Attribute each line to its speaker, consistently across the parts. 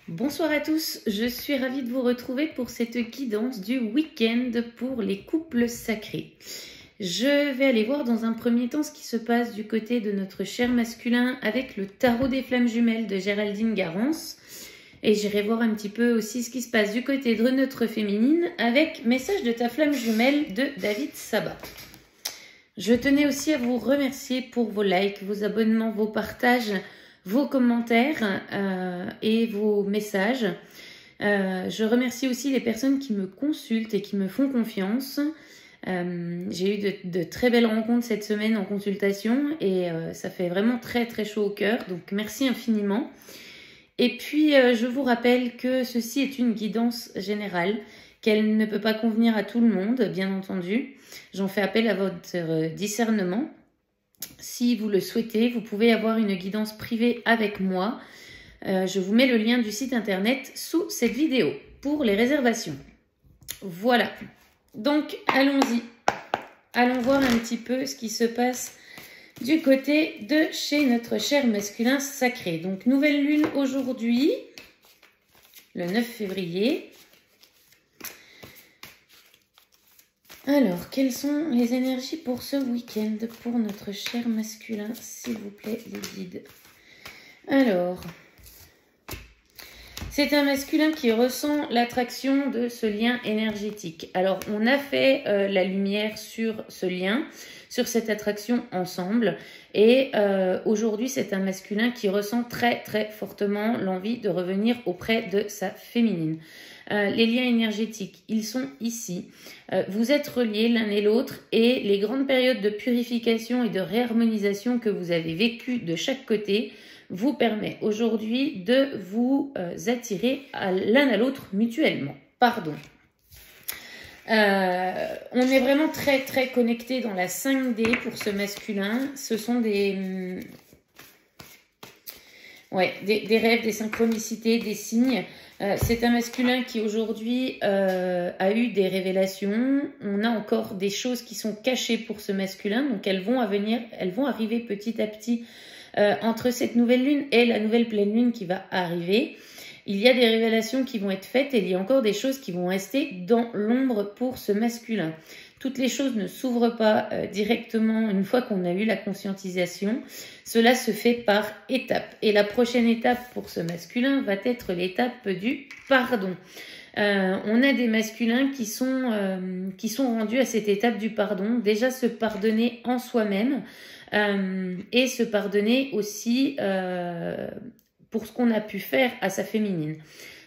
Speaker 1: Bonsoir à tous, je suis ravie de vous retrouver pour cette guidance du week-end pour les couples sacrés. Je vais aller voir dans un premier temps ce qui se passe du côté de notre cher masculin avec le tarot des flammes jumelles de Géraldine Garance. Et j'irai voir un petit peu aussi ce qui se passe du côté de notre féminine avec Message de ta flamme jumelle de David Sabat. Je tenais aussi à vous remercier pour vos likes, vos abonnements, vos partages, vos commentaires et vos messages. Je remercie aussi les personnes qui me consultent et qui me font confiance. J'ai eu de très belles rencontres cette semaine en consultation et ça fait vraiment très très chaud au cœur. Donc merci infiniment. Et puis je vous rappelle que ceci est une guidance générale, qu'elle ne peut pas convenir à tout le monde, bien entendu. J'en fais appel à votre discernement. Si vous le souhaitez, vous pouvez avoir une guidance privée avec moi. Je vous mets le lien du site internet sous cette vidéo pour les réservations. Voilà. Donc, allons-y. Allons voir un petit peu ce qui se passe du côté de chez notre cher masculin sacré. Donc, nouvelle lune aujourd'hui, le 9 février. Alors, quelles sont les énergies pour ce week-end pour notre cher masculin, s'il vous plaît, les guides? Alors, c'est un masculin qui ressent l'attraction de ce lien énergétique. Alors, on a fait la lumière sur ce lien, sur cette attraction ensemble. Et aujourd'hui, c'est un masculin qui ressent très, très fortement l'envie de revenir auprès de sa féminine. Les liens énergétiques, ils sont ici. Vous êtes reliés l'un et l'autre et les grandes périodes de purification et de réharmonisation que vous avez vécues de chaque côté vous permet aujourd'hui de vous attirer l'un à l'autre mutuellement. Pardon. On est vraiment très très connecté dans la 5D pour ce masculin. Ce sont des rêves, des synchronicités, des signes. C'est un masculin qui aujourd'hui a eu des révélations. On a encore des choses qui sont cachées pour ce masculin. Donc elles vont arriver petit à petit entre cette nouvelle lune et la nouvelle pleine lune qui va arriver. Il y a des révélations qui vont être faites et il y a encore des choses qui vont rester dans l'ombre pour ce masculin. Toutes les choses ne s'ouvrent pas directement une fois qu'on a eu la conscientisation. Cela se fait par étapes. Et la prochaine étape pour ce masculin va être l'étape du pardon. On a des masculins qui sont rendus à cette étape du pardon. Déjà se pardonner en soi-même et se pardonner aussi pour ce qu'on a pu faire à sa féminine.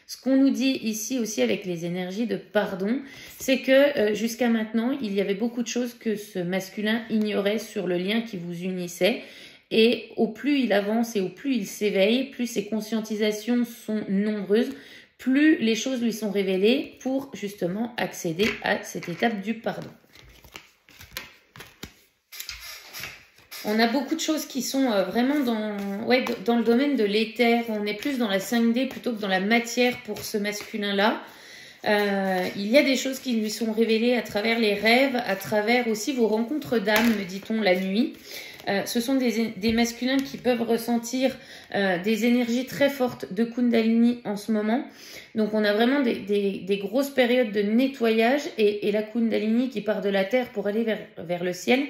Speaker 1: Ce qu'on nous dit ici aussi avec les énergies de pardon, c'est que jusqu'à maintenant, il y avait beaucoup de choses que ce masculin ignorait sur le lien qui vous unissait. Et au plus il avance et au plus il s'éveille, plus ses conscientisations sont nombreuses, plus les choses lui sont révélées pour justement accéder à cette étape du pardon. On a beaucoup de choses qui sont vraiment dans le domaine de l'éther. On est plus dans la 5D plutôt que dans la matière pour ce masculin-là. Il y a des choses qui lui sont révélées à travers les rêves, à travers aussi vos rencontres d'âme, me dit-on, la nuit. Ce sont des masculins qui peuvent ressentir des énergies très fortes de Kundalini en ce moment. Donc on a vraiment des grosses périodes de nettoyage et la Kundalini qui part de la terre pour aller vers le ciel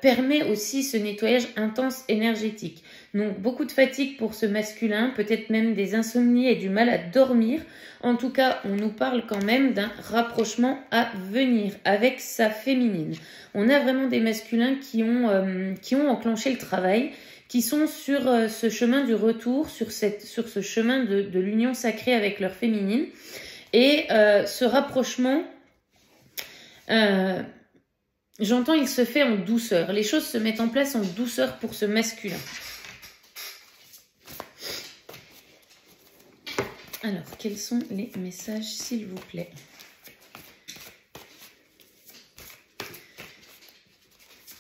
Speaker 1: permet aussi ce nettoyage intense énergétique. Donc beaucoup de fatigue pour ce masculin, peut-être même des insomnies et du mal à dormir. En tout cas, on nous parle quand même d'un rapprochement à venir avec sa féminine. On a vraiment des masculins qui ont enclenché le travail, qui sont sur ce chemin du retour, sur ce chemin de l'union sacrée avec leur féminine. Et ce rapprochement... j'entends, il se fait en douceur. Les choses se mettent en place en douceur pour ce masculin. Alors, quels sont les messages, s'il vous plaît?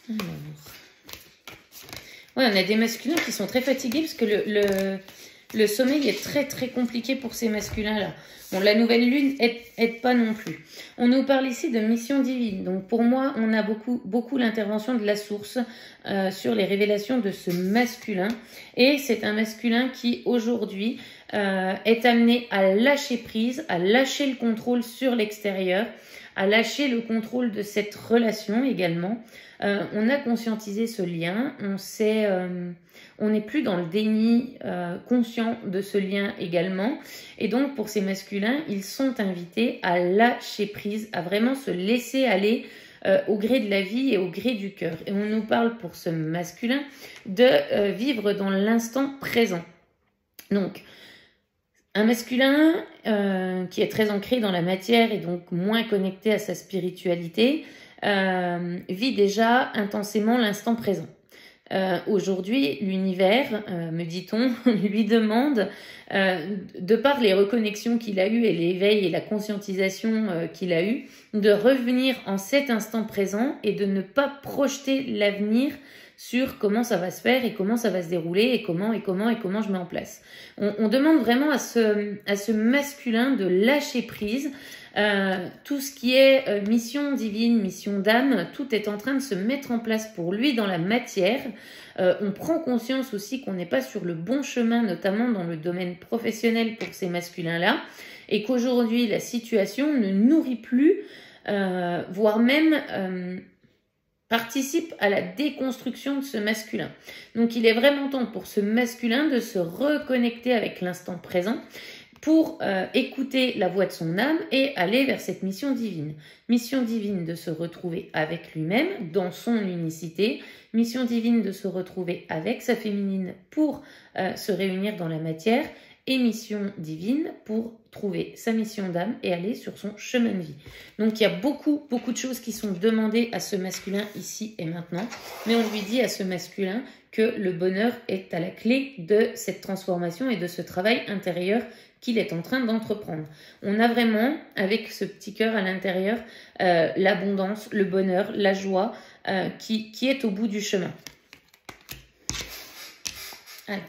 Speaker 1: Alors... Ouais, on a des masculins qui sont très fatigués parce que le sommeil est très très compliqué pour ces masculins-là. Bon, la nouvelle lune aide pas non plus. On nous parle ici de mission divine. Donc pour moi, on a beaucoup l'intervention de la source sur les révélations de ce masculin. Et c'est un masculin qui aujourd'hui est amené à lâcher prise, à lâcher le contrôle sur l'extérieur, à lâcher le contrôle de cette relation également. On a conscientisé ce lien, on n'est plus dans le déni conscient de ce lien également. Et donc pour ces masculins, ils sont invités à lâcher prise, à vraiment se laisser aller au gré de la vie et au gré du cœur. Et on nous parle pour ce masculin de vivre dans l'instant présent. Donc, un masculin qui est très ancré dans la matière et donc moins connecté à sa spiritualité vit déjà intensément l'instant présent. Aujourd'hui, l'univers, me dit-on, lui demande, de par les reconnexions qu'il a eues et l'éveil et la conscientisation qu'il a eu, de revenir en cet instant présent et de ne pas projeter l'avenir sur comment ça va se faire et comment ça va se dérouler et comment je mets en place. On demande vraiment à ce masculin de lâcher prise. Tout ce qui est mission divine, mission d'âme, tout est en train de se mettre en place pour lui dans la matière. On prend conscience aussi qu'on n'est pas sur le bon chemin, notamment dans le domaine professionnel pour ces masculins-là, et qu'aujourd'hui la situation ne nourrit plus, voire même participe à la déconstruction de ce masculin. Donc il est vraiment temps pour ce masculin de se reconnecter avec l'instant présent, pour écouter la voix de son âme et aller vers cette mission divine. Mission divine de se retrouver avec lui-même dans son unicité, mission divine de se retrouver avec sa féminine pour se réunir dans la matière, et mission divine pour trouver sa mission d'âme et aller sur son chemin de vie. Donc il y a beaucoup de choses qui sont demandées à ce masculin ici et maintenant, mais on lui dit à ce masculin que le bonheur est à la clé de cette transformation et de ce travail intérieur qu'il est en train d'entreprendre. On a vraiment, avec ce petit cœur à l'intérieur, l'abondance, le bonheur, la joie qui est au bout du chemin. Alors,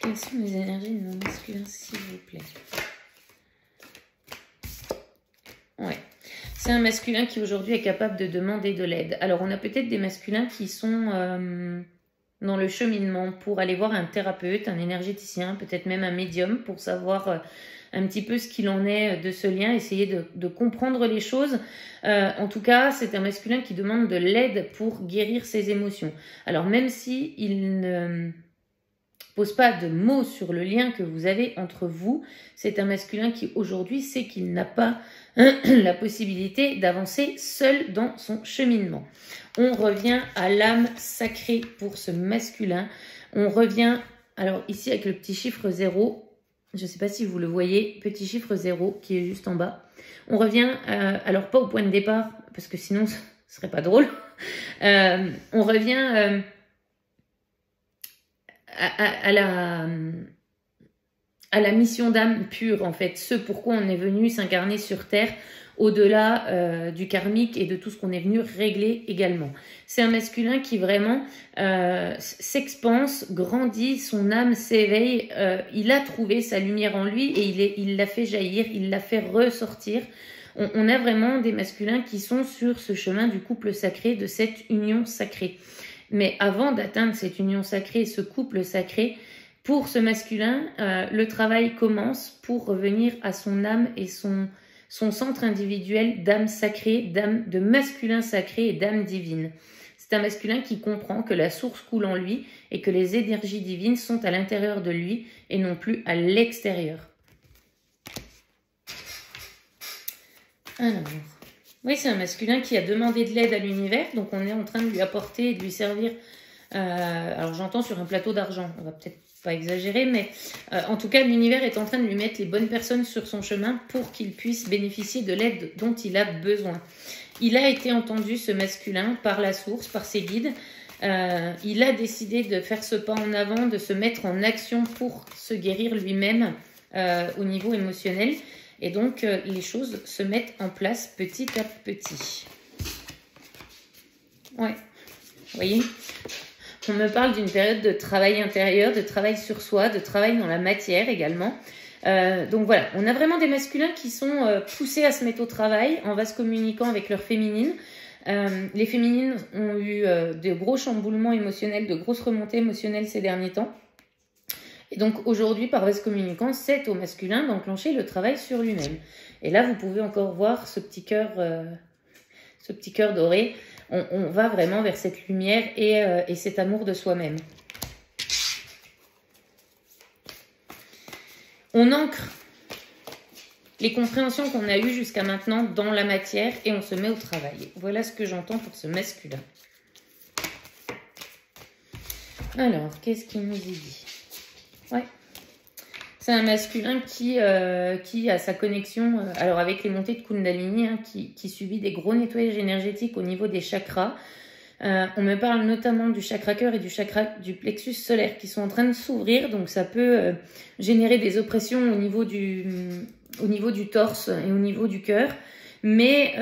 Speaker 1: quelles sont les énergies de mon masculin, s'il vous plaît? Ouais. C'est un masculin qui aujourd'hui est capable de demander de l'aide. Alors, on a peut-être des masculins qui sont dans le cheminement pour aller voir un thérapeute, un énergéticien, peut-être même un médium pour savoir un petit peu ce qu'il en est de ce lien, essayer de comprendre les choses. En tout cas, c'est un masculin qui demande de l'aide pour guérir ses émotions. Alors, même si il ne pose pas de mots sur le lien que vous avez entre vous, c'est un masculin qui aujourd'hui sait qu'il n'a pas la possibilité d'avancer seul dans son cheminement. On revient à l'âme sacrée pour ce masculin. On revient, alors ici avec le petit chiffre 0, je ne sais pas si vous le voyez, petit chiffre 0 qui est juste en bas. On revient, alors pas au point de départ, parce que sinon ce serait pas drôle. On revient à la mission d'âme pure, en fait, ce pourquoi on est venu s'incarner sur Terre, au-delà du karmique et de tout ce qu'on est venu régler également. C'est un masculin qui vraiment s'expanse, grandit, son âme s'éveille, il a trouvé sa lumière en lui et il l'a fait jaillir, il l'a fait ressortir. On a vraiment des masculins qui sont sur ce chemin du couple sacré, de cette union sacrée. Mais avant d'atteindre cette union sacrée, ce couple sacré, pour ce masculin, le travail commence pour revenir à son âme et son centre individuel d'âme sacrée, d'âme de masculin sacré et d'âme divine. C'est un masculin qui comprend que la source coule en lui et que les énergies divines sont à l'intérieur de lui et non plus à l'extérieur. Alors, oui, c'est un masculin qui a demandé de l'aide à l'univers, donc on est en train de lui apporter et de lui servir. Alors j'entends sur un plateau d'argent, on va peut-être pas exagérer, mais en tout cas l'univers est en train de lui mettre les bonnes personnes sur son chemin pour qu'il puisse bénéficier de l'aide dont il a besoin. Il a été entendu, ce masculin, par la source, par ses guides. Il a décidé de faire ce pas en avant, de se mettre en action pour se guérir lui-même au niveau émotionnel. Et donc, les choses se mettent en place petit à petit. Ouais, vous voyez, on me parle d'une période de travail intérieur, de travail sur soi, de travail dans la matière également. Donc voilà, on a vraiment des masculins qui sont poussés à se mettre au travail en vaste communiquant avec leurs féminines. Les féminines ont eu de gros chamboulements émotionnels, de grosses remontées émotionnelles ces derniers temps. Et donc aujourd'hui, par vase communicant, c'est au masculin d'enclencher le travail sur lui-même. Et là, vous pouvez encore voir ce petit cœur doré. On va vraiment vers cette lumière et cet amour de soi-même. On ancre les compréhensions qu'on a eues jusqu'à maintenant dans la matière et on se met au travail. Voilà ce que j'entends pour ce masculin. Alors, qu'est-ce qu'il nous dit? Ouais. C'est un masculin qui a sa connexion, alors avec les montées de Kundalini, hein, qui subit des gros nettoyages énergétiques au niveau des chakras. On me parle notamment du chakra cœur et du chakra du plexus solaire qui sont en train de s'ouvrir. Donc ça peut générer des oppressions au niveau du torse et au niveau du cœur. Mais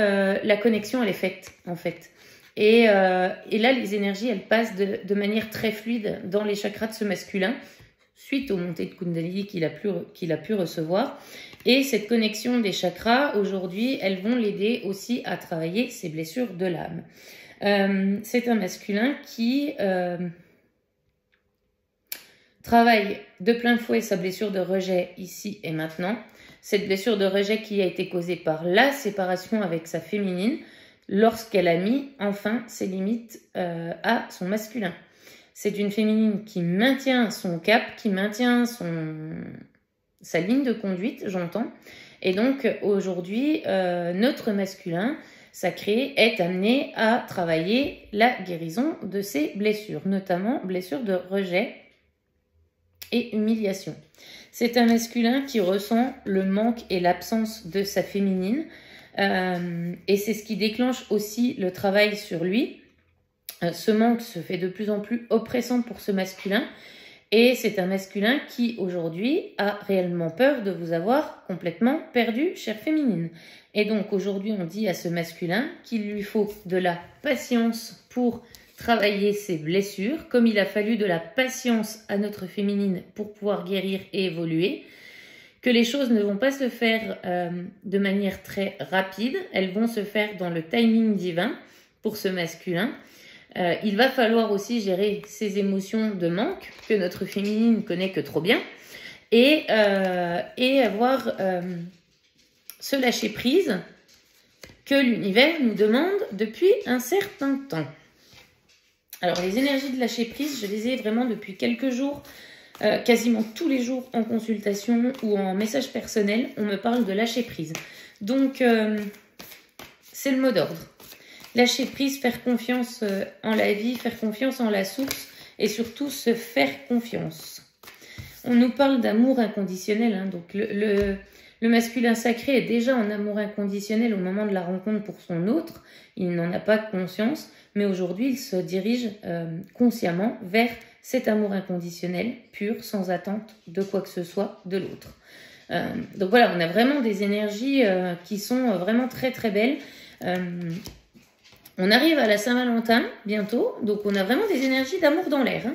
Speaker 1: la connexion, elle est faite en fait. Et là, les énergies, elles passent de manière très fluide dans les chakras de ce masculin, suite aux montées de Kundalini qu'il a pu recevoir. Et cette connexion des chakras, aujourd'hui, elles vont l'aider aussi à travailler ses blessures de l'âme. C'est un masculin qui travaille de plein fouet sa blessure de rejet ici et maintenant. Cette blessure de rejet qui a été causée par la séparation avec sa féminine lorsqu'elle a mis enfin ses limites à son masculin. C'est une féminine qui maintient son cap, qui maintient sa ligne de conduite, j'entends. Et donc aujourd'hui, notre masculin sacré est amené à travailler la guérison de ses blessures, notamment blessures de rejet et humiliation. C'est un masculin qui ressent le manque et l'absence de sa féminine et c'est ce qui déclenche aussi le travail sur lui. Ce manque se fait de plus en plus oppressant pour ce masculin et c'est un masculin qui aujourd'hui a réellement peur de vous avoir complètement perdu, chère féminine. Et donc aujourd'hui on dit à ce masculin qu'il lui faut de la patience pour travailler ses blessures, comme il a fallu de la patience à notre féminine pour pouvoir guérir et évoluer, que les choses ne vont pas se faire de manière très rapide, elles vont se faire dans le timing divin pour ce masculin. Il va falloir aussi gérer ses émotions de manque, que notre féminine connaît que trop bien, et avoir ce lâcher prise que l'univers nous demande depuis un certain temps. Alors les énergies de lâcher prise, je les ai vraiment depuis quelques jours, quasiment tous les jours en consultation ou en message personnel, on me parle de lâcher prise. Donc c'est le mot d'ordre. Lâcher prise, faire confiance en la vie, faire confiance en la source et surtout se faire confiance. On nous parle d'amour inconditionnel, hein, donc le masculin sacré est déjà en amour inconditionnel au moment de la rencontre pour son autre. Il n'en a pas conscience, mais aujourd'hui, il se dirige consciemment vers cet amour inconditionnel, pur, sans attente de quoi que ce soit de l'autre. Donc voilà, on a vraiment des énergies qui sont vraiment très très belles. On arrive à la Saint-Valentin bientôt, donc on a vraiment des énergies d'amour dans l'air, hein.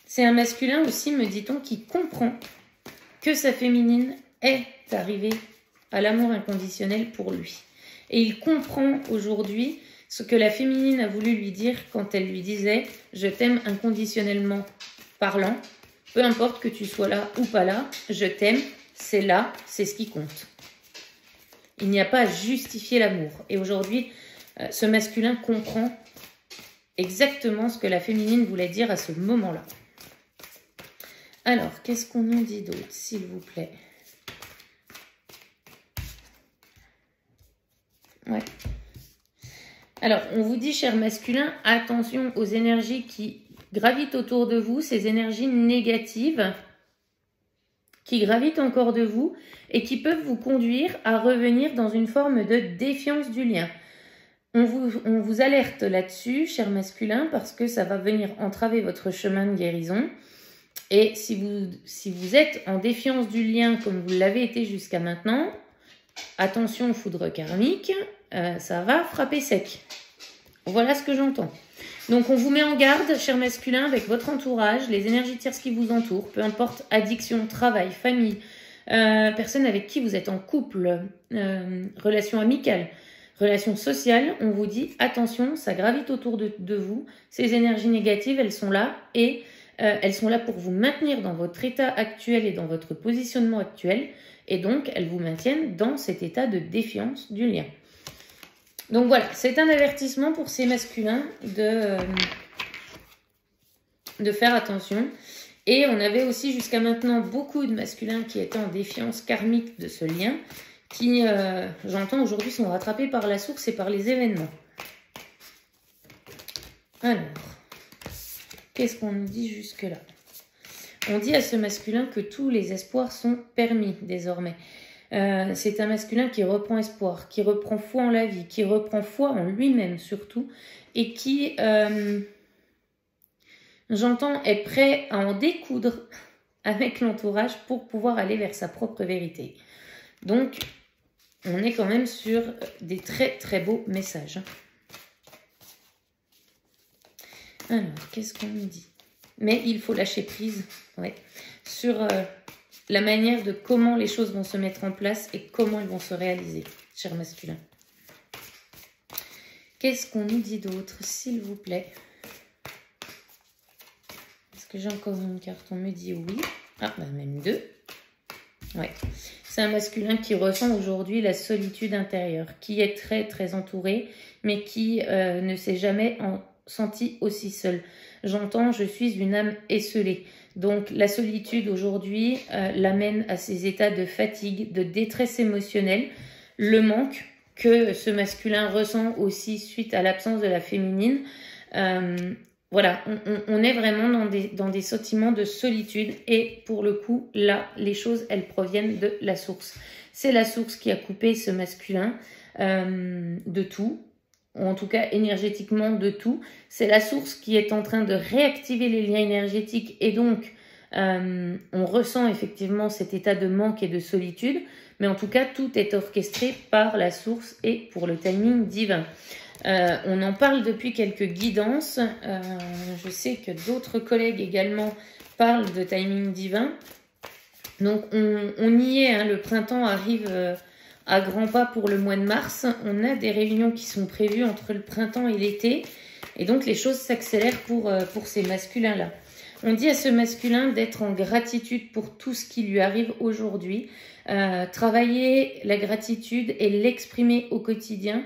Speaker 1: C'est un masculin aussi, me dit-on, qui comprend que sa féminine est arrivée à l'amour inconditionnel pour lui. Et il comprend aujourd'hui ce que la féminine a voulu lui dire quand elle lui disait « Je t'aime inconditionnellement parlant, peu importe que tu sois là ou pas là, je t'aime, c'est là, c'est ce qui compte. » Il n'y a pas à justifier l'amour. Et aujourd'hui, ce masculin comprend exactement ce que la féminine voulait dire à ce moment-là. Alors, qu'est-ce qu'on nous dit d'autre, s'il vous plaît? Ouais. Alors, on vous dit, cher masculin, attention aux énergies qui gravitent autour de vous, ces énergies négatives qui gravitent encore de vous et qui peuvent vous conduire à revenir dans une forme de défiance du lien. On vous alerte là-dessus, cher masculin, parce que ça va venir entraver votre chemin de guérison. Et si vous êtes en défiance du lien comme vous l'avez été jusqu'à maintenant, attention foudre karmique, ça va frapper sec. Voilà ce que j'entends. Donc on vous met en garde, cher masculin, avec votre entourage, les énergies tierces qui vous entourent, peu importe addiction, travail, famille, personne avec qui vous êtes en couple, relation amicale, Relation sociale, on vous dit attention, ça gravite autour de vous. Ces énergies négatives, elles sont là et elles sont là pour vous maintenir dans votre état actuel et dans votre positionnement actuel. Et donc, elles vous maintiennent dans cet état de défiance du lien. Donc voilà, c'est un avertissement pour ces masculins de faire attention. Et on avait aussi jusqu'à maintenant beaucoup de masculins qui étaient en défiance karmique de ce lien, qui, j'entends aujourd'hui, sont rattrapés par la source et par les événements. Alors, qu'est-ce qu'on nous dit jusque-là? On dit à ce masculin que tous les espoirs sont permis désormais. C'est un masculin qui reprend espoir, qui reprend foi en la vie, qui reprend foi en lui-même surtout, et qui, j'entends, est prêt à en découdre avec l'entourage pour pouvoir aller vers sa propre vérité. Donc, on est quand même sur des très très beaux messages. Alors, qu'est-ce qu'on nous dit? Mais il faut lâcher prise, ouais, sur la manière de comment les choses vont se mettre en place et comment elles vont se réaliser, cher masculin. Qu'est-ce qu'on nous dit d'autre, s'il vous plaît? Est-ce que j'ai encore une carte? On me dit oui. Ah, bah même deux. Ouais. C'est un masculin qui ressent aujourd'hui la solitude intérieure, qui est très très entouré, mais qui ne s'est jamais senti aussi seul. J'entends, je suis une âme esselée. Donc la solitude aujourd'hui l'amène à ces états de fatigue, de détresse émotionnelle, le manque que ce masculin ressent aussi suite à l'absence de la féminine. Voilà, on est vraiment dans des sentiments de solitude et pour le coup, là, les choses, elles proviennent de la source. C'est la source qui a coupé ce masculin de tout, ou en tout cas énergétiquement de tout. C'est la source qui est en train de réactiver les liens énergétiques et donc on ressent effectivement cet état de manque et de solitude, mais en tout cas, tout est orchestré par la source et pour le timing divin. On en parle depuis quelques guidances. Je sais que d'autres collègues également parlent de timing divin. Donc on y est, hein, le printemps arrive à grands pas pour le mois de mars. On a des réunions qui sont prévues entre le printemps et l'été. Et donc les choses s'accélèrent pour ces masculins-là. On dit à ce masculin d'être en gratitude pour tout ce qui lui arrive aujourd'hui. Travailler la gratitude et l'exprimer au quotidien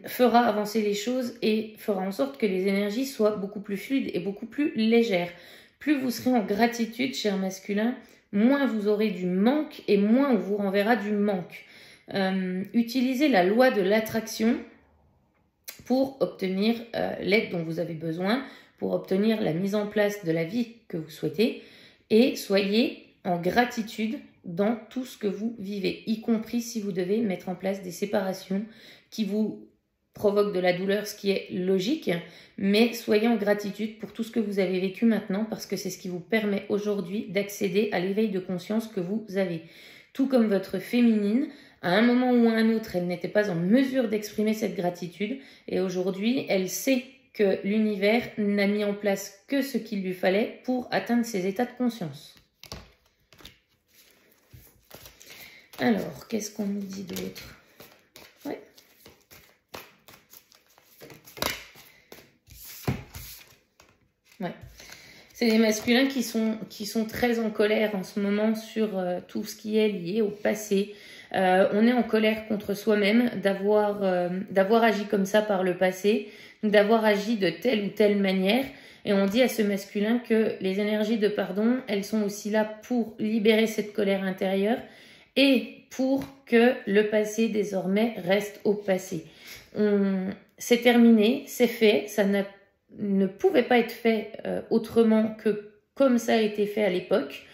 Speaker 1: fera avancer les choses et fera en sorte que les énergies soient beaucoup plus fluides et beaucoup plus légères. Plus vous serez en gratitude, cher masculin, moins vous aurez du manque et moins on vous renverra du manque. Utilisez la loi de l'attraction pour obtenir l'aide dont vous avez besoin, pour obtenir la mise en place de la vie que vous souhaitez et soyez en gratitude dans tout ce que vous vivez, y compris si vous devez mettre en place des séparations qui vous provoquent de la douleur, ce qui est logique, mais soyez en gratitude pour tout ce que vous avez vécu maintenant parce que c'est ce qui vous permet aujourd'hui d'accéder à l'éveil de conscience que vous avez. Tout comme votre féminine, à un moment ou à un autre, elle n'était pas en mesure d'exprimer cette gratitude et aujourd'hui, elle sait que l'univers n'a mis en place que ce qu'il lui fallait pour atteindre ses états de conscience. Alors, qu'est-ce qu'on nous dit d'autre? Ouais. Ouais. C'est des masculins qui sont très en colère en ce moment sur tout ce qui est lié au passé. On est en colère contre soi-même d'avoir agi comme ça par le passé, d'avoir agi de telle ou telle manière. Et on dit à ce masculin que les énergies de pardon, elles sont aussi là pour libérer cette colère intérieure et pour que le passé désormais reste au passé. C'est terminé, c'est fait, ça ne pouvait pas être fait autrement que comme ça a été fait à l'époque.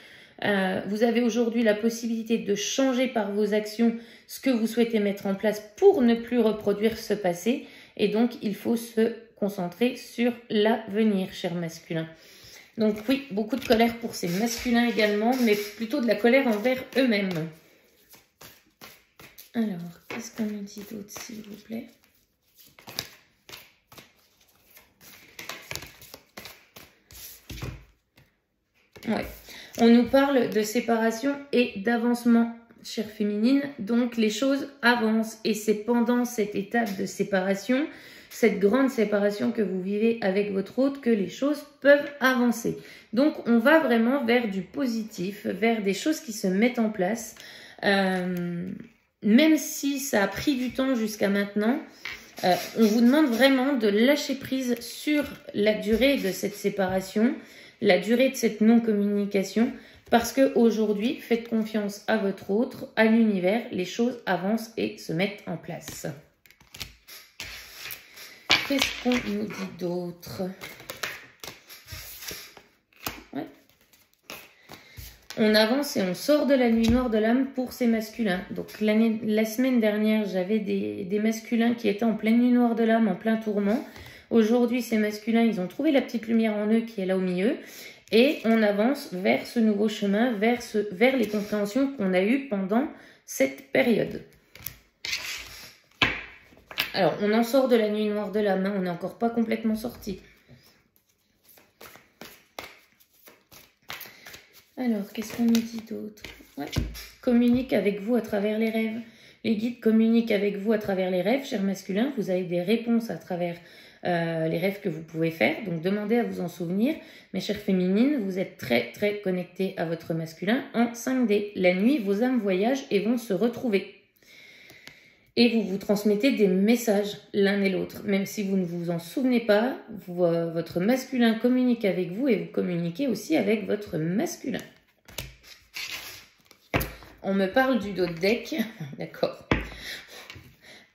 Speaker 1: Vous avez aujourd'hui la possibilité de changer par vos actions ce que vous souhaitez mettre en place pour ne plus reproduire ce passé. Et donc, il faut se concentrer sur l'avenir, cher masculin. Donc oui, beaucoup de colère pour ces masculins également, mais plutôt de la colère envers eux-mêmes. Alors, qu'est-ce qu'on nous dit d'autre, s'il vous plaît? Ouais. On nous parle de séparation et d'avancement chère féminine, donc les choses avancent et c'est pendant cette étape de séparation, cette grande séparation que vous vivez avec votre hôte, que les choses peuvent avancer. Donc on va vraiment vers du positif, vers des choses qui se mettent en place. Même si ça a pris du temps jusqu'à maintenant, on vous demande vraiment de lâcher prise sur la durée de cette séparation, la durée de cette non-communication, parce qu'aujourd'hui, faites confiance à votre autre, à l'univers, les choses avancent et se mettent en place. Qu'est-ce qu'on nous dit d'autre? Ouais. On avance et on sort de la nuit noire de l'âme pour ces masculins. Donc la semaine dernière, j'avais des masculins qui étaient en pleine nuit noire de l'âme, en plein tourment. Aujourd'hui, ces masculins, ils ont trouvé la petite lumière en eux qui est là au milieu. Et on avance vers ce nouveau chemin, vers les compréhensions qu'on a eues pendant cette période. Alors, on en sort de la nuit noire de l'âme, hein, on n'est encore pas complètement sorti. Alors, qu'est-ce qu'on nous dit d'autre? Ouais. Communique avec vous à travers les rêves. Les guides communiquent avec vous à travers les rêves, chers masculins. Vous avez des réponses à travers les rêves que vous pouvez faire. Donc, demandez à vous en souvenir. Mes chères féminines, vous êtes très, très connectées à votre masculin en 5D. La nuit, vos âmes voyagent et vont se retrouver. Et vous vous transmettez des messages l'un et l'autre. Même si vous ne vous en souvenez pas, votre masculin communique avec vous et vous communiquez aussi avec votre masculin. On me parle du dos de deck. D'accord.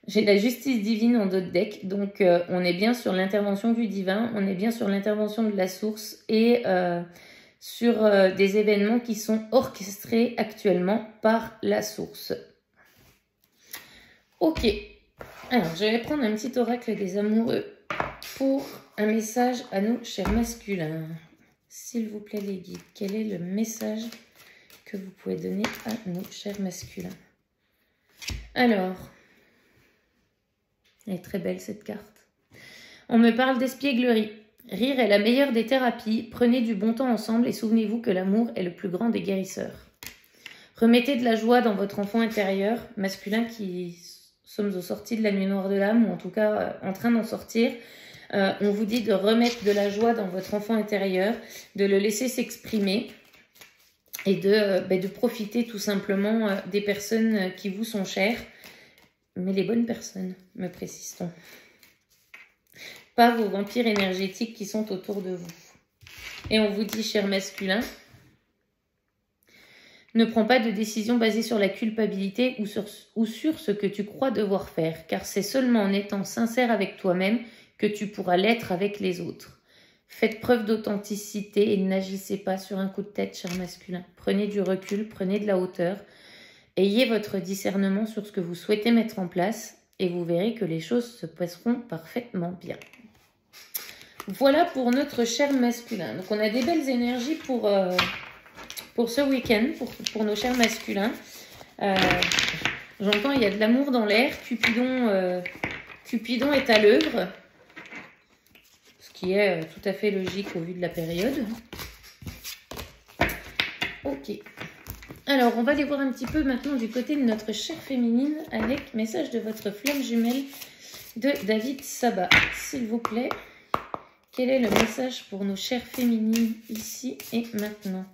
Speaker 1: J'ai la justice divine en dos de deck. Donc, on est bien sur l'intervention du divin. On est bien sur l'intervention de la source. Et sur des événements qui sont orchestrés actuellement par la source. Ok, alors je vais prendre un petit oracle des amoureux pour un message à nos chers masculins. S'il vous plaît les guides, quel est le message que vous pouvez donner à nos chers masculins? Alors, elle est très belle cette carte. On me parle d'espièglerie. Rire est la meilleure des thérapies. Prenez du bon temps ensemble et souvenez-vous que l'amour est le plus grand des guérisseurs. Remettez de la joie dans votre enfant intérieur, masculin qui sommes aux sorties de la nuit noire de l'âme, ou en tout cas en train d'en sortir. On vous dit de remettre de la joie dans votre enfant intérieur, de le laisser s'exprimer et de profiter tout simplement des personnes qui vous sont chères, mais les bonnes personnes, me précise-t-on. Pas vos vampires énergétiques qui sont autour de vous. Et on vous dit, cher masculin, ne prends pas de décision basée sur la culpabilité ou sur ce que tu crois devoir faire, car c'est seulement en étant sincère avec toi-même que tu pourras l'être avec les autres. Faites preuve d'authenticité et n'agissez pas sur un coup de tête, cher masculin. Prenez du recul, prenez de la hauteur, ayez votre discernement sur ce que vous souhaitez mettre en place et vous verrez que les choses se passeront parfaitement bien. Voilà pour notre cher masculin. Donc on a des belles énergies pour ce week-end, pour nos chers masculins. J'entends, il y a de l'amour dans l'air. Cupidon est à l'œuvre. Ce qui est tout à fait logique au vu de la période. Ok. Alors, on va aller voir un petit peu maintenant du côté de notre chère féminine avec message de votre flamme jumelle de David Sabat. S'il vous plaît, quel est le message pour nos chères féminines ici et maintenant?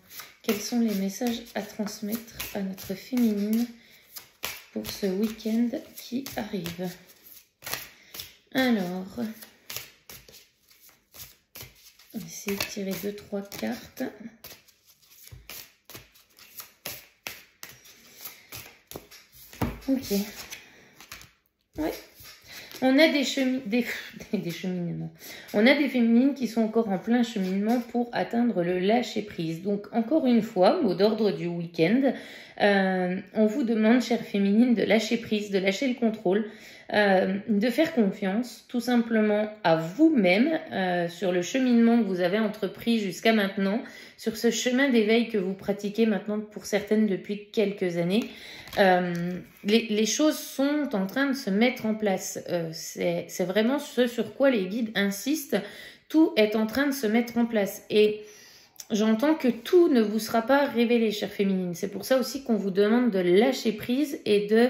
Speaker 1: Quels sont les messages à transmettre à notre féminine pour ce week-end qui arrive? Alors, on va essayer de tirer 2-3 cartes. Ok. Ouais. On a des cheminements. On a des féminines qui sont encore en plein cheminement pour atteindre le lâcher-prise. Donc, encore une fois, mot d'ordre du week-end, on vous demande, chère féminine, de lâcher prise, de lâcher le contrôle, de faire confiance tout simplement à vous-même sur le cheminement que vous avez entrepris jusqu'à maintenant, sur ce chemin d'éveil que vous pratiquez maintenant pour certaines depuis quelques années. Les choses sont en train de se mettre en place. C'est vraiment ce sur quoi les guides insistent. Tout est en train de se mettre en place. Et j'entends que tout ne vous sera pas révélé, chère féminine. C'est pour ça aussi qu'on vous demande de lâcher prise et de...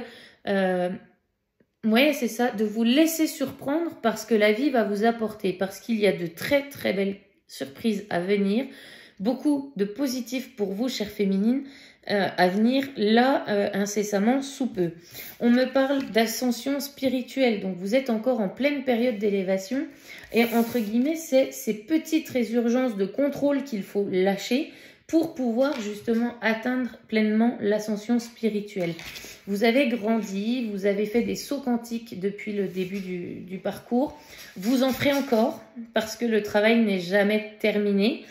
Speaker 1: ouais, c'est ça, de vous laisser surprendre parce que la vie va vous apporter, parce qu'il y a de très très belles surprises à venir, beaucoup de positifs pour vous, chère féminine, à venir là incessamment sous peu. On me parle d'ascension spirituelle, donc vous êtes encore en pleine période d'élévation et entre guillemets, c'est ces petites résurgences de contrôle qu'il faut lâcher pour pouvoir justement atteindre pleinement l'ascension spirituelle. Vous avez grandi, vous avez fait des sauts quantiques depuis le début du parcours. Vous en ferez encore parce que le travail n'est jamais terminé.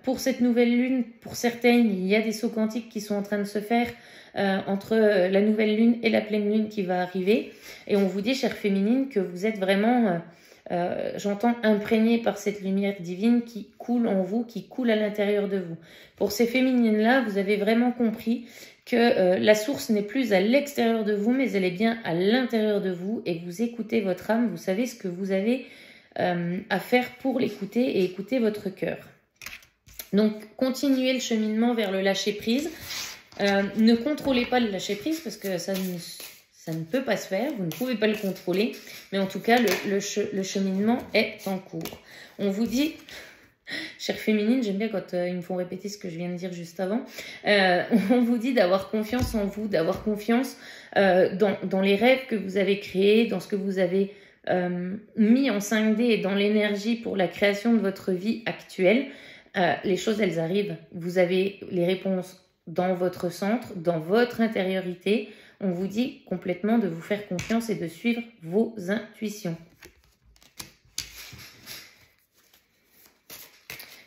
Speaker 1: Pour cette nouvelle lune, pour certaines, il y a des sauts quantiques qui sont en train de se faire entre la nouvelle lune et la pleine lune qui va arriver. Et on vous dit, chère féminine, que vous êtes vraiment... j'entends imprégné par cette lumière divine qui coule en vous, qui coule à l'intérieur de vous. Pour ces féminines-là, vous avez vraiment compris que la source n'est plus à l'extérieur de vous, mais elle est bien à l'intérieur de vous et vous écoutez votre âme, vous savez ce que vous avez à faire pour l'écouter et écouter votre cœur. Donc, continuez le cheminement vers le lâcher-prise. Ne contrôlez pas le lâcher-prise parce que ça ne peut pas se faire, vous ne pouvez pas le contrôler, mais en tout cas, le cheminement est en cours. On vous dit, chère féminine, j'aime bien quand ils me font répéter ce que je viens de dire juste avant, on vous dit d'avoir confiance en vous, d'avoir confiance dans les rêves que vous avez créés, dans ce que vous avez mis en 5D et dans l'énergie pour la création de votre vie actuelle. Les choses, elles arrivent. Vous avez les réponses dans votre centre, dans votre intériorité. On vous dit complètement de vous faire confiance et de suivre vos intuitions.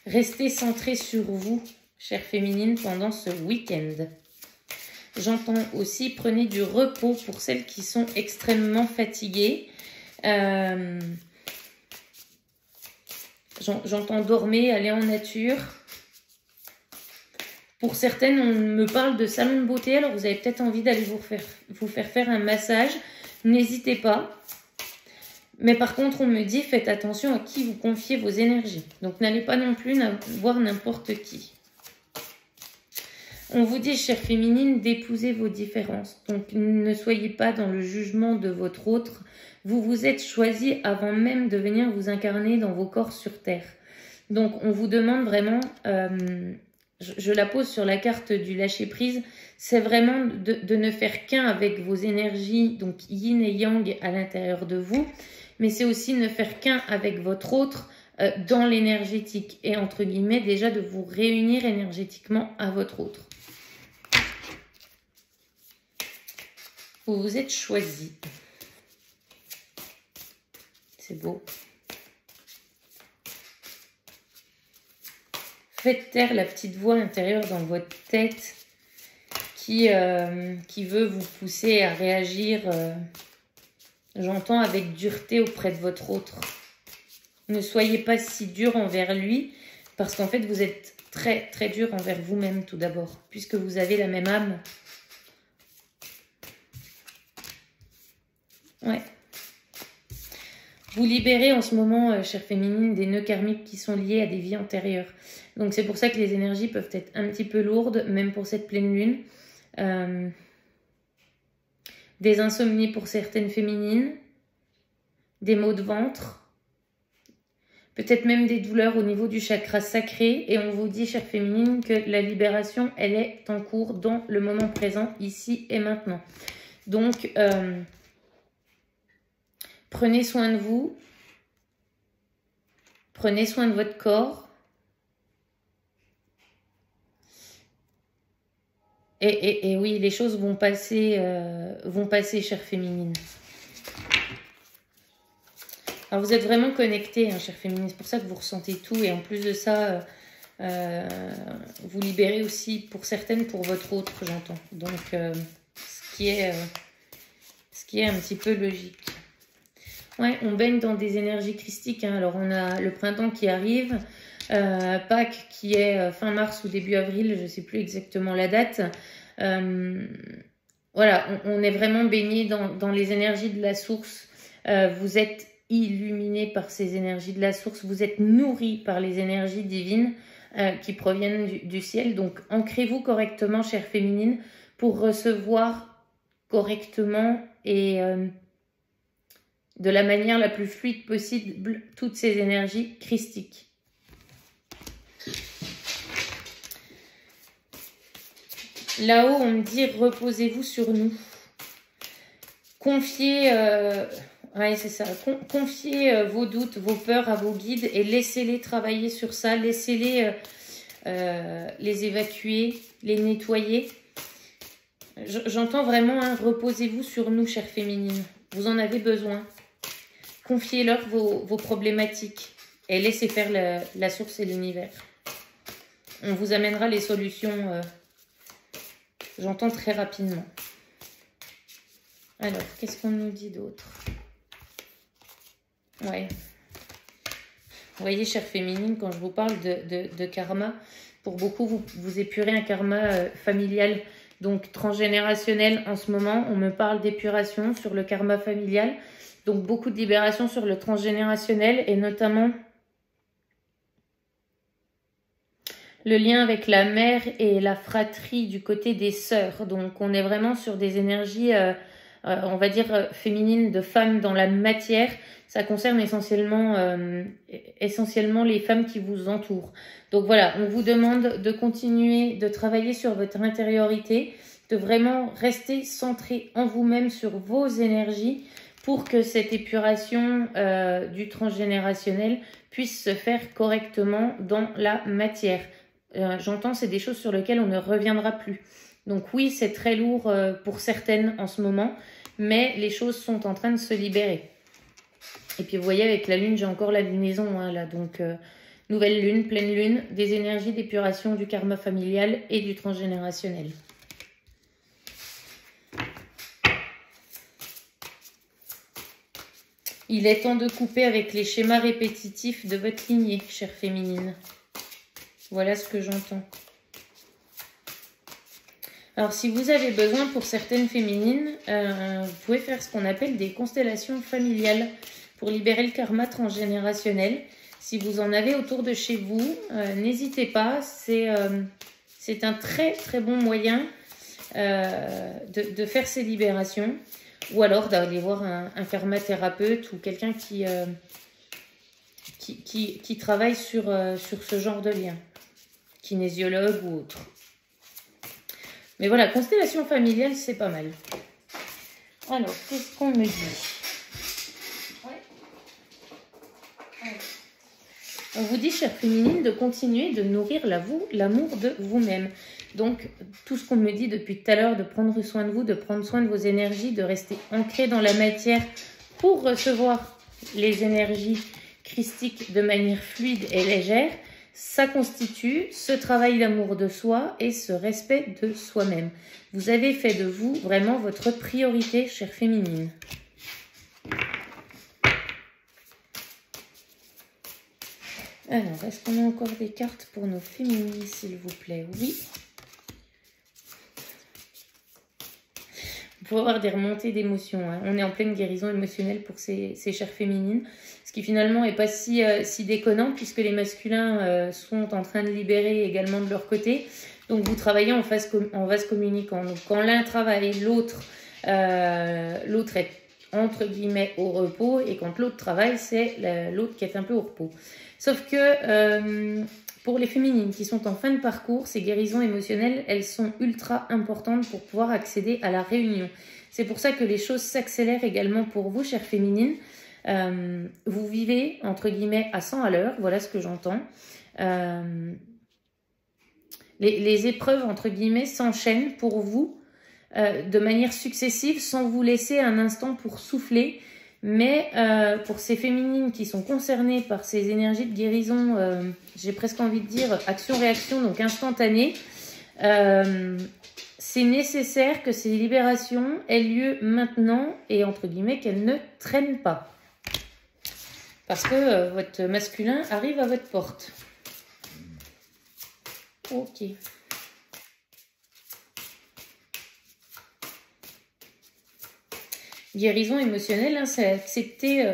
Speaker 1: Restez centré sur vous, chère féminine, pendant ce week-end. J'entends aussi, prenez du repos pour celles qui sont extrêmement fatiguées. J'entends dormir, aller en nature. Pour certaines, on me parle de salon de beauté, alors vous avez peut-être envie d'aller vous faire un massage. N'hésitez pas. Mais par contre, on me dit, faites attention à qui vous confiez vos énergies. Donc, n'allez pas non plus voir n'importe qui. On vous dit, chère féminine, d'épouser vos différences. Donc, ne soyez pas dans le jugement de votre autre. Vous vous êtes choisi avant même de venir vous incarner dans vos corps sur Terre. Donc, on vous demande vraiment, je la pose sur la carte du lâcher-prise, c'est vraiment de ne faire qu'un avec vos énergies, donc yin et yang à l'intérieur de vous, mais c'est aussi ne faire qu'un avec votre autre dans l'énergétique et entre guillemets déjà de vous réunir énergétiquement à votre autre. Vous vous êtes choisi. C'est beau. Faites taire la petite voix intérieure dans votre tête qui veut vous pousser à réagir, j'entends, avec dureté auprès de votre autre. Ne soyez pas si dur envers lui parce qu'en fait, vous êtes très, très dur envers vous-même tout d'abord puisque vous avez la même âme. Ouais. Vous libérez en ce moment, chère féminine, des nœuds karmiques qui sont liés à des vies antérieures. Donc c'est pour ça que les énergies peuvent être un petit peu lourdes, même pour cette pleine lune. Des insomnies pour certaines féminines, des maux de ventre, peut-être même des douleurs au niveau du chakra sacré. Et on vous dit, chère féminine, que la libération, elle est en cours dans le moment présent, ici et maintenant. Donc... prenez soin de vous, prenez soin de votre corps et oui, les choses vont passer, chère féminine. Alors vous êtes vraiment connectée, hein, chère féminine, c'est pour ça que vous ressentez tout et en plus de ça, vous libérez aussi pour certaines pour votre autre, j'entends. Donc ce qui est un petit peu logique. Ouais, on baigne dans des énergies christiques. Hein. Alors, on a le printemps qui arrive, Pâques qui est fin mars ou début avril, je ne sais plus exactement la date. Voilà, on est vraiment baigné dans les énergies de la source. Vous êtes illuminé par ces énergies de la source. Vous êtes nourri par les énergies divines. qui proviennent du ciel. Donc, ancrez-vous correctement, chère féminine, pour recevoir correctement et de la manière la plus fluide possible toutes ces énergies christiques. Là-haut, on me dit, reposez-vous sur nous. Confiez, ouais, c'est ça. Confiez vos doutes, vos peurs à vos guides et laissez-les travailler sur ça. Laissez-les les évacuer, les nettoyer. J'entends vraiment, hein, reposez-vous sur nous, chère féminine. Vous en avez besoin. Confiez-leur vos problématiques et laissez faire la source et l'univers. On vous amènera les solutions, j'entends, très rapidement. Alors, qu'est-ce qu'on nous dit d'autre? Ouais. Vous voyez, chère féminine, quand je vous parle de karma, pour beaucoup, vous épurez un karma familial, donc transgénérationnel en ce moment. On me parle d'épuration sur le karma familial, donc beaucoup de libération sur le transgénérationnel et notamment le lien avec la mère et la fratrie du côté des sœurs. Donc, on est vraiment sur des énergies, on va dire, féminines, de femmes dans la matière. Ça concerne essentiellement les femmes qui vous entourent. Donc voilà, on vous demande de continuer de travailler sur votre intériorité, de vraiment rester centré en vous-même sur vos énergies pour que cette épuration du transgénérationnel puisse se faire correctement dans la matière. J'entends, c'est des choses sur lesquelles on ne reviendra plus. Donc oui, c'est très lourd pour certaines en ce moment, mais les choses sont en train de se libérer. Et puis vous voyez, avec la lune, j'ai encore la lunaison, hein, là. Donc nouvelle lune, pleine lune, des énergies d'épuration du karma familial et du transgénérationnel. Il est temps de couper avec les schémas répétitifs de votre lignée, chère féminine. Voilà ce que j'entends. Alors, si vous avez besoin, pour certaines féminines, vous pouvez faire ce qu'on appelle des constellations familiales pour libérer le karma transgénérationnel. Si vous en avez autour de chez vous, n'hésitez pas. C'est un très très bon moyen de faire ces libérations. Ou alors d'aller voir un karma thérapeute ou quelqu'un qui travaille sur ce genre de lien. Kinésiologue ou autre. Mais voilà, constellation familiale, c'est pas mal. Alors, qu'est-ce qu'on me dit? On vous dit, chère féminine, de continuer de nourrir l'amour de vous-même. Donc, tout ce qu'on me dit depuis tout à l'heure, de prendre soin de vous, de prendre soin de vos énergies, de rester ancré dans la matière pour recevoir les énergies christiques de manière fluide et légère, ça constitue ce travail d'amour de soi et ce respect de soi-même. Vous avez fait de vous vraiment votre priorité, chère féminine. Alors, est-ce qu'on a encore des cartes pour nos féminines, s'il vous plaît? Oui. Vous pouvez avoir des remontées d'émotions. Hein. On est en pleine guérison émotionnelle pour ces chères féminines. Ce qui finalement n'est pas si déconnant puisque les masculins sont en train de libérer également de leur côté. Donc vous travaillez en vase communicant. Donc quand l'un travaille, l'autre est entre guillemets au repos. Et quand l'autre travaille, c'est l'autre qui est un peu au repos. Sauf que pour les féminines qui sont en fin de parcours, ces guérisons émotionnelles, elles sont ultra importantes pour pouvoir accéder à la réunion. C'est pour ça que les choses s'accélèrent également pour vous, chères féminines. Vous vivez, entre guillemets, à 100 à l'heure, voilà ce que j'entends. Les épreuves, entre guillemets, s'enchaînent pour vous de manière successive sans vous laisser un instant pour souffler. Mais pour ces féminines qui sont concernées par ces énergies de guérison, j'ai presque envie de dire action-réaction, donc instantanée, c'est nécessaire que ces libérations aient lieu maintenant et entre guillemets qu'elles ne traînent pas. Parce que votre masculin arrive à votre porte. Ok. Guérison émotionnelle, hein, c'est accepter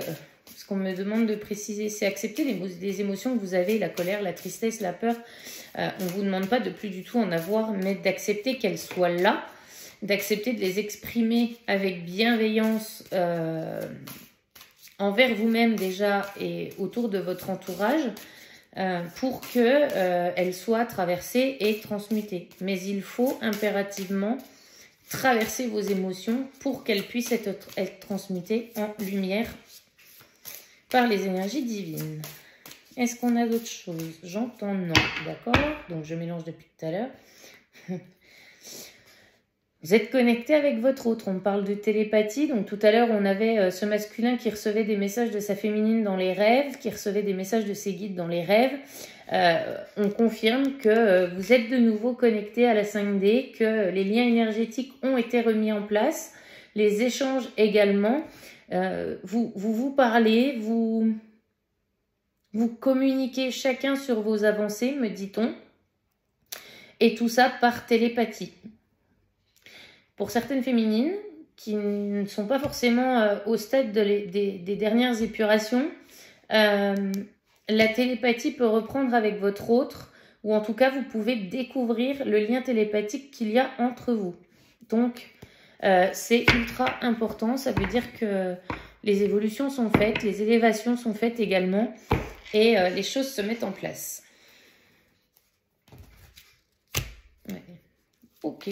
Speaker 1: ce qu'on me demande de préciser, c'est accepter les émotions que vous avez, la colère, la tristesse, la peur. On ne vous demande pas de plus du tout en avoir, mais d'accepter qu'elles soient là, d'accepter de les exprimer avec bienveillance envers vous-même déjà et autour de votre entourage pour qu'elles soient traversées et transmutées. Mais il faut impérativement traverser vos émotions pour qu'elles puissent être transmutées en lumière par les énergies divines. Est-ce qu'on a d'autres choses? J'entends non, d'accord? Donc je mélange depuis tout à l'heure. Vous êtes connecté avec votre autre. On parle de télépathie. Donc tout à l'heure, on avait ce masculin qui recevait des messages de sa féminine dans les rêves, qui recevait des messages de ses guides dans les rêves. On confirme que vous êtes de nouveau connecté à la 5D, que les liens énergétiques ont été remis en place, les échanges également. Vous parlez, vous communiquez chacun sur vos avancées, me dit-on, et tout ça par télépathie. Pour certaines féminines qui ne sont pas forcément au stade des dernières épurations, la télépathie peut reprendre avec votre autre, ou en tout cas, vous pouvez découvrir le lien télépathique qu'il y a entre vous. Donc, c'est ultra important. Ça veut dire que les évolutions sont faites, les élévations sont faites également, et les choses se mettent en place. Ouais. Ok.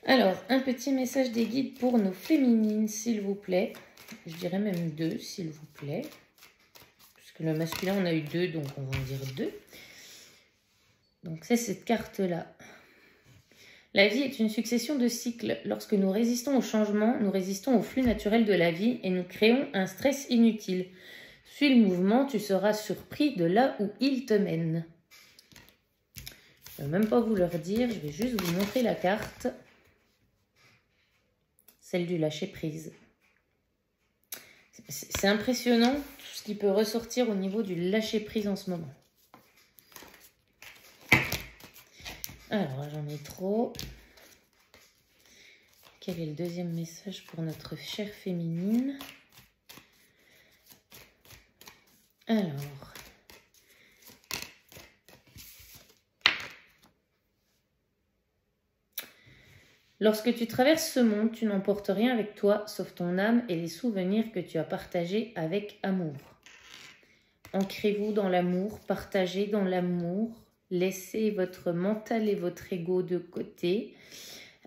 Speaker 1: Alors, un petit message des guides pour nos féminines, s'il vous plaît. Je dirais même 2, s'il vous plaît. Puisque le masculin, on a eu 2, donc on va en dire 2. Donc, c'est cette carte-là. La vie est une succession de cycles. Lorsque nous résistons au changement, nous résistons au flux naturel de la vie et nous créons un stress inutile. Suis le mouvement, tu seras surpris de là où il te mène. Je ne vais même pas vous leur dire, je vais juste vous montrer la carte. Celle du lâcher-prise. C'est impressionnant tout ce qui peut ressortir au niveau du lâcher-prise en ce moment. Alors, j'en ai trop. Quel est le deuxième message pour notre chère féminine? Alors... Lorsque tu traverses ce monde, tu n'emportes rien avec toi, sauf ton âme et les souvenirs que tu as partagés avec amour. Ancrez-vous dans l'amour, partagez dans l'amour, laissez votre mental et votre ego de côté.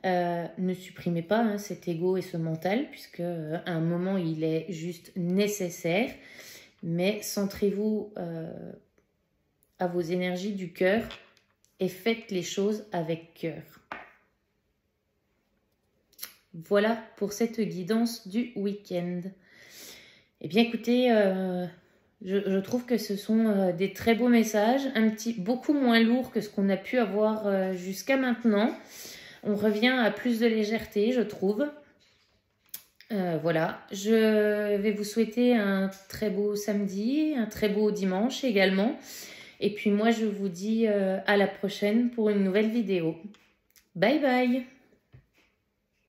Speaker 1: Ne supprimez pas cet ego et ce mental, puisque à un moment, il est juste nécessaire. Mais centrez-vous à vos énergies du cœur et faites les choses avec cœur. Voilà pour cette guidance du week-end. Eh bien, écoutez, je trouve que ce sont des très beaux messages, beaucoup moins lourds que ce qu'on a pu avoir jusqu'à maintenant. On revient à plus de légèreté, je trouve. Voilà, je vais vous souhaiter un très beau samedi, un très beau dimanche également. Et puis moi, je vous dis à la prochaine pour une nouvelle vidéo. Bye bye!